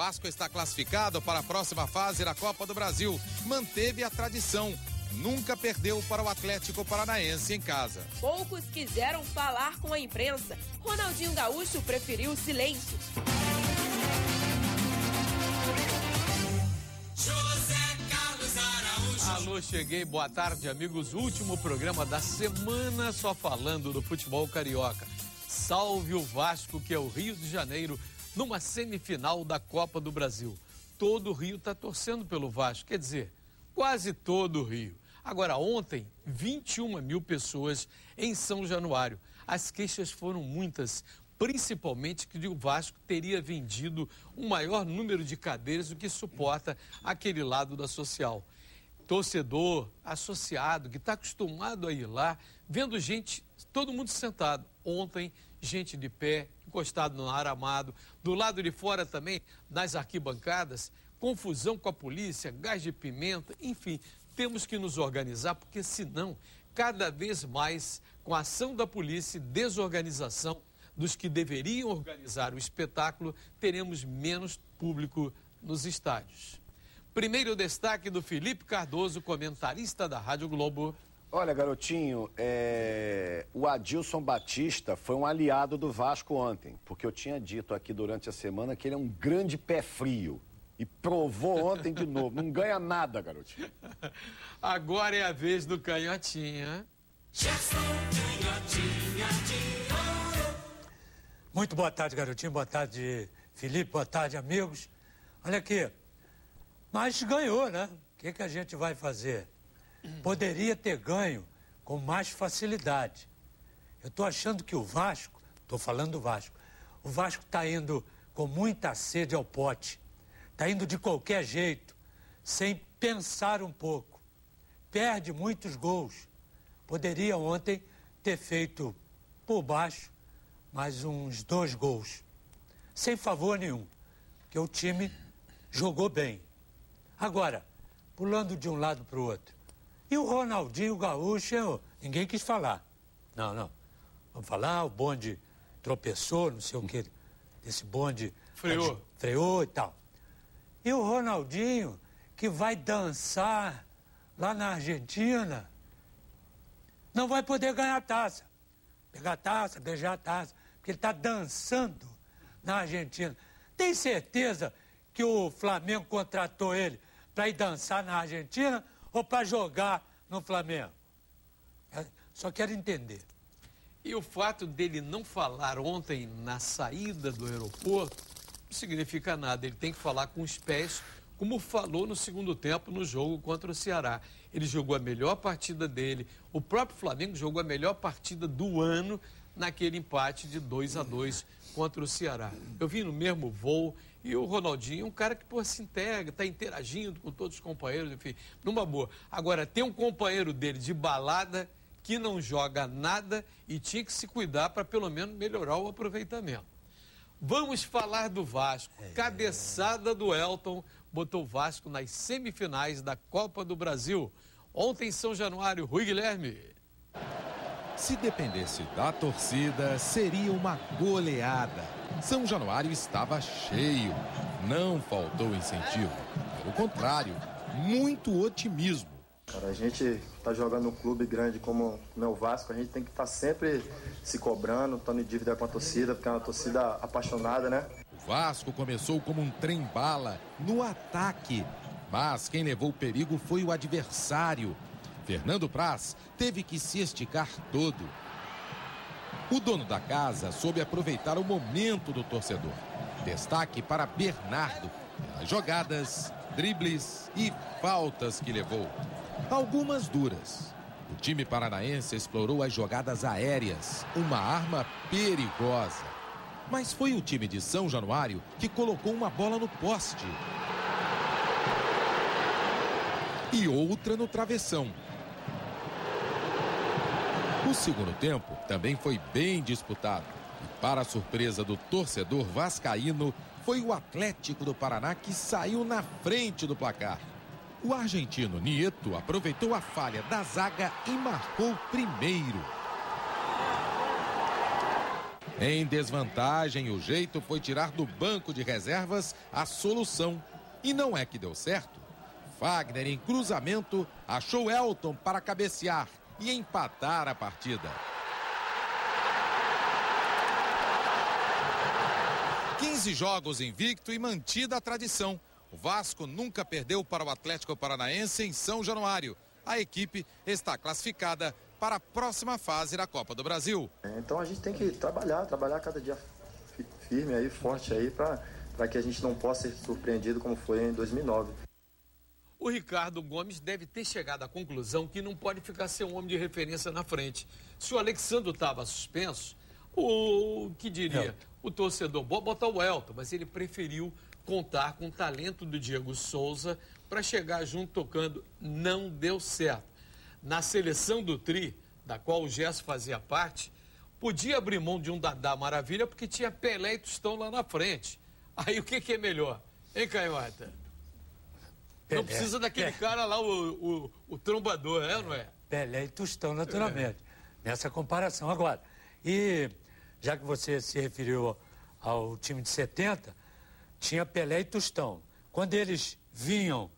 Vasco está classificado para a próxima fase da Copa do Brasil. Manteve a tradição. Nunca perdeu para o Atlético Paranaense em casa. Poucos quiseram falar com a imprensa. Ronaldinho Gaúcho preferiu o silêncio. Alô, cheguei, boa tarde, amigos. Último programa da semana só falando do futebol carioca. Salve o Vasco, que é o Rio de Janeiro, numa semifinal da Copa do Brasil. Todo o Rio está torcendo pelo Vasco, quer dizer, quase todo o Rio. Agora, ontem, 21 mil pessoas em São Januário. As queixas foram muitas, principalmente que o Vasco teria vendido um maior número de cadeiras do que suporta aquele lado da social. Torcedor, associado, que está acostumado a ir lá, vendo gente, todo mundo sentado. Ontem, gente de pé, encostado no aramado, do lado de fora também, nas arquibancadas, confusão com a polícia, gás de pimenta, enfim, temos que nos organizar, porque senão, cada vez mais, com a ação da polícia e desorganização dos que deveriam organizar o espetáculo, teremos menos público nos estádios. Primeiro destaque do Felipe Cardoso, comentarista da Rádio Globo. Olha, garotinho, o Adilson Batista foi um aliado do Vasco ontem, porque eu tinha dito aqui durante a semana que ele é um grande pé frio. E provou ontem de novo. Não ganha nada, garotinho. Agora é a vez do Canhotinha. Muito boa tarde, garotinho. Boa tarde, Felipe. Boa tarde, amigos. Olha aqui. Mas ganhou, né? O que a gente vai fazer? Poderia ter ganho com mais facilidade. Eu estou achando que o Vasco, estou falando do Vasco, o Vasco está indo com muita sede ao pote. Está indo de qualquer jeito, sem pensar um pouco. Perde muitos gols. Poderia ontem ter feito por baixo mais uns 2 gols. Sem favor nenhum, porque o time jogou bem. Agora, pulando de um lado para o outro. E o Ronaldinho Gaúcho, ninguém quis falar. Não. Vamos falar, o bonde tropeçou, não sei o quê. Esse bonde freou e tal. E o Ronaldinho, que vai dançar lá na Argentina, não vai poder ganhar a taça. Pegar a taça, beijar a taça, porque ele está dançando na Argentina. Tem certeza que o Flamengo contratou ele para ir dançar na Argentina ou para jogar no Flamengo? Só quero entender. E o fato dele não falar ontem na saída do aeroporto não significa nada. Ele tem que falar com os pés, como falou no segundo tempo no jogo contra o Ceará. Ele jogou a melhor partida dele. O próprio Flamengo jogou a melhor partida do ano naquele empate de 2-2 contra o Ceará. Eu vim no mesmo voo e o Ronaldinho é um cara que se integra, está interagindo com todos os companheiros, enfim, numa boa. Agora, tem um companheiro dele de balada que não joga nada e tinha que se cuidar para pelo menos melhorar o aproveitamento. Vamos falar do Vasco. Cabeçada do Elton botou o Vasco nas semifinais da Copa do Brasil. Ontem em São Januário, Rui Guilherme. Se dependesse da torcida, seria uma goleada. São Januário estava cheio. Não faltou incentivo. Pelo contrário, muito otimismo. Cara, a gente tá jogando um clube grande como o Vasco, a gente tem que estar sempre se cobrando, estando em dívida com a torcida, porque é uma torcida apaixonada, né? O Vasco começou como um trem-bala no ataque, mas quem levou o perigo foi o adversário. Fernando Praz teve que se esticar todo. O dono da casa soube aproveitar o momento do torcedor. Destaque para Bernardo, pelas jogadas, dribles e faltas que levou. Algumas duras. O time paranaense explorou as jogadas aéreas, uma arma perigosa. Mas foi o time de São Januário que colocou uma bola no poste. E outra no travessão. O segundo tempo também foi bem disputado. E para a surpresa do torcedor vascaíno, foi o Atlético do Paraná que saiu na frente do placar. O argentino Nieto aproveitou a falha da zaga e marcou primeiro. Em desvantagem, o jeito foi tirar do banco de reservas a solução. E não é que deu certo. Fagner, em cruzamento, achou Elton para cabecear e empatar a partida. 15 jogos invicto e mantida a tradição. O Vasco nunca perdeu para o Atlético Paranaense em São Januário. A equipe está classificada para a próxima fase da Copa do Brasil. Então a gente tem que trabalhar cada dia firme aí, forte aí, para que a gente não possa ser surpreendido como foi em 2009. O Ricardo Gomes deve ter chegado à conclusão que não pode ficar sem um homem de referência na frente. Se o Alexandre estava suspenso, o que diria? O torcedor botar o Elton, mas ele preferiu contar com o talento do Diego Souza para chegar junto tocando. Não deu certo. Na seleção do Tri, da qual o Gerson fazia parte, podia abrir mão de um Dadá Maravilha porque tinha Pelé e Tostão lá na frente. Aí o que é melhor? Hein, Canhota? Não precisa daquele cara lá, o trombador, não é? Pelé e Tostão, naturalmente, nessa comparação. Agora, e já que você se referiu ao time de 70, tinha Pelé e Tostão. Quando eles vinham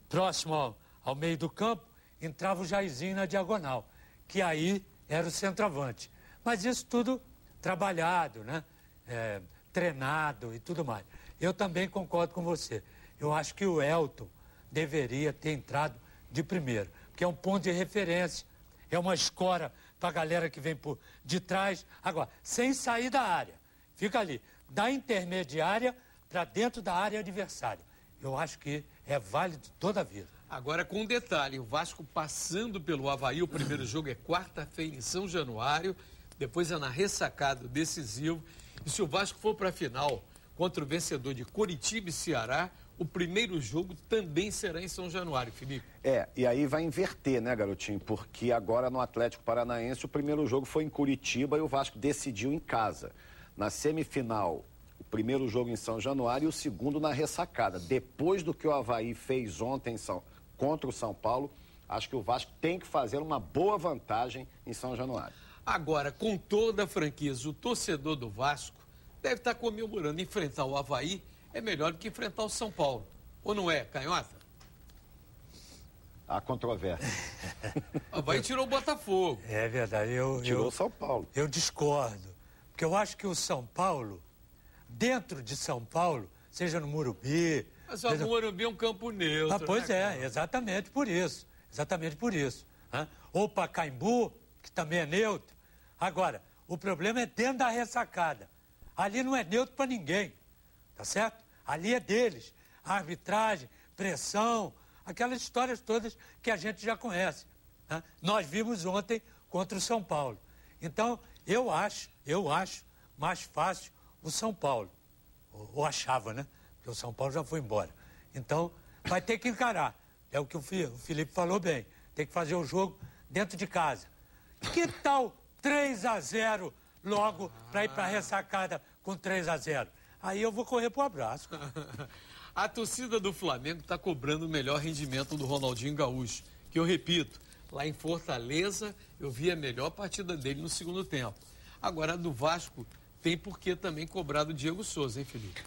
próximo ao meio do campo, entrava o Jairzinho na diagonal, que aí era o centroavante. Mas isso tudo trabalhado, né? Treinado e tudo mais. Eu também concordo com você. Eu acho que o Elton deveria ter entrado de primeiro, porque é um ponto de referência, é uma escora para a galera que vem por de trás. Agora, sem sair da área, fica ali, da intermediária para dentro da área adversária. Eu acho que é válido toda a vida. Agora, com um detalhe, o Vasco passando pelo Avaí, o primeiro jogo é quarta-feira em São Januário, depois é na ressacada decisivo. E se o Vasco for para a final contra o vencedor de Coritiba e Ceará, o primeiro jogo também será em São Januário, Felipe. E aí vai inverter, né, garotinho? Porque agora no Atlético Paranaense o primeiro jogo foi em Curitiba e o Vasco decidiu em casa. Na semifinal, o primeiro jogo em São Januário e o segundo na ressacada. Depois do que o Avaí fez ontem contra o São Paulo, acho que o Vasco tem que fazer uma boa vantagem em São Januário. Agora, com toda a franqueza, o torcedor do Vasco deve estar comemorando. Enfrentar o Avaí é melhor do que enfrentar o São Paulo. Ou não é, Canhota? Há controvérsia. O Avaí tirou o Botafogo. É verdade. Tirou o São Paulo. Eu discordo. Porque eu acho que o São Paulo, dentro de São Paulo, seja no Morumbi... Mas o Morumbi é um campo neutro. Pois exatamente por isso. Exatamente por isso. Ou Pacaembu, que também é neutro. Agora, o problema é dentro da ressacada. Ali não é neutro para ninguém. Tá certo? Ali é deles. A arbitragem, pressão, aquelas histórias todas que a gente já conhece. Nós vimos ontem contra o São Paulo. Então, eu acho mais fácil o São Paulo. Ou achava, né? Porque o São Paulo já foi embora. Então, vai ter que encarar. É o que o Felipe falou bem. Tem que fazer o jogo dentro de casa. Que tal 3-0 logo para ir para a ressacada com 3-0? Aí eu vou correr pro abraço. A torcida do Flamengo está cobrando o melhor rendimento do Ronaldinho Gaúcho. Que eu repito, lá em Fortaleza eu vi a melhor partida dele no segundo tempo. Agora, a do Vasco tem por que também cobrar do Diego Souza, hein, Felipe?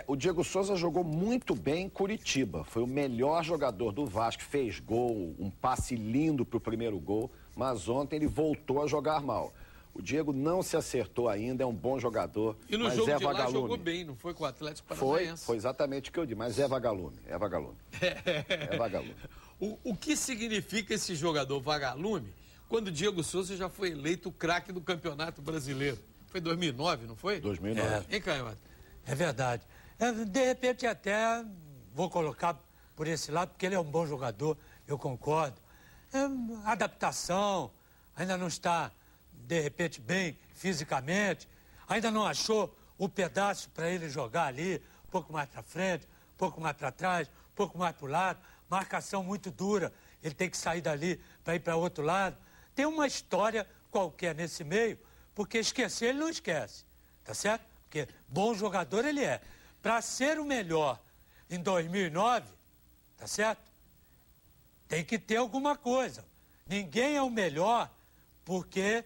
O Diego Souza jogou muito bem em Curitiba. Foi o melhor jogador do Vasco, fez gol, um passe lindo pro primeiro gol, mas ontem ele voltou a jogar mal. O Diego não se acertou ainda, é um bom jogador, e no mas jogo é de lá vagalume. Jogou bem, não foi com o Atlético Paranaense? Foi exatamente o que eu disse, mas é vagalume, é vagalume. É vagalume. O que significa esse jogador vagalume quando o Diego Souza já foi eleito o craque do Campeonato Brasileiro? Foi 2009, não foi? 2009. Hein, Canhota? É verdade. De repente até vou colocar por esse lado, porque ele é um bom jogador, eu concordo. Adaptação, ainda não está, de repente, bem fisicamente, ainda não achou o pedaço para ele jogar ali, um pouco mais para frente, um pouco mais para trás, um pouco mais para o lado, marcação muito dura, ele tem que sair dali para ir para outro lado. Tem uma história qualquer nesse meio, porque esquecer ele não esquece, tá certo? Porque bom jogador ele é. Para ser o melhor em 2009, tá certo? Tem que ter alguma coisa. Ninguém é o melhor porque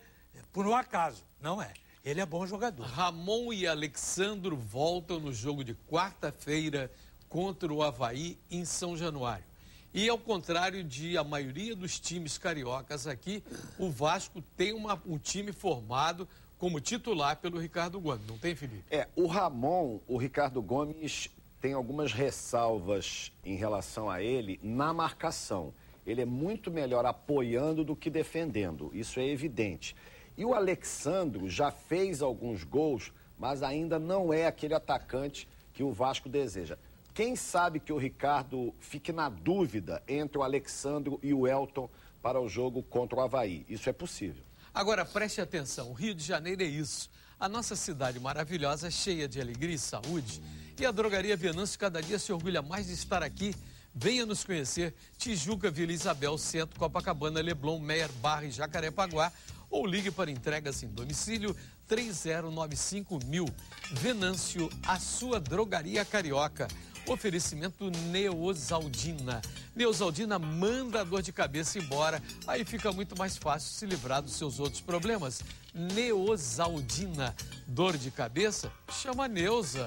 por um acaso, não é. ele é bom jogador. Ramon e Alexandro voltam no jogo de quarta-feira contra o Avaí em São Januário. E ao contrário de a maioria dos times cariocas aqui, o Vasco tem um time formado como titular pelo Ricardo Gomes. Não tem, Felipe? O Ramon, o Ricardo Gomes tem algumas ressalvas em relação a ele na marcação. Ele é muito melhor apoiando do que defendendo, isso é evidente. E o Alexandro já fez alguns gols, mas ainda não é aquele atacante que o Vasco deseja. Quem sabe que o Ricardo fique na dúvida entre o Alexandro e o Elton para o jogo contra o Avaí. Isso é possível. Agora, preste atenção, o Rio de Janeiro é isso. A nossa cidade maravilhosa, cheia de alegria e saúde. E a Drogaria Venâncio cada dia se orgulha mais de estar aqui. Venha nos conhecer, Tijuca, Vila Isabel, Centro, Copacabana, Leblon, Meier, Barra e Jacarepaguá. Ou ligue para entregas em domicílio 3095.000. Venâncio, a sua drogaria carioca. Oferecimento Neosaldina. Neosaldina manda a dor de cabeça embora, aí fica muito mais fácil se livrar dos seus outros problemas. Neosaldina. Dor de cabeça? Chama Neusa.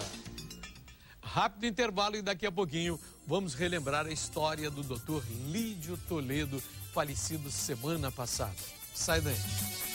Rápido intervalo e daqui a pouquinho vamos relembrar a história do Dr. Lídio Toledo, falecido semana passada. Sai daí.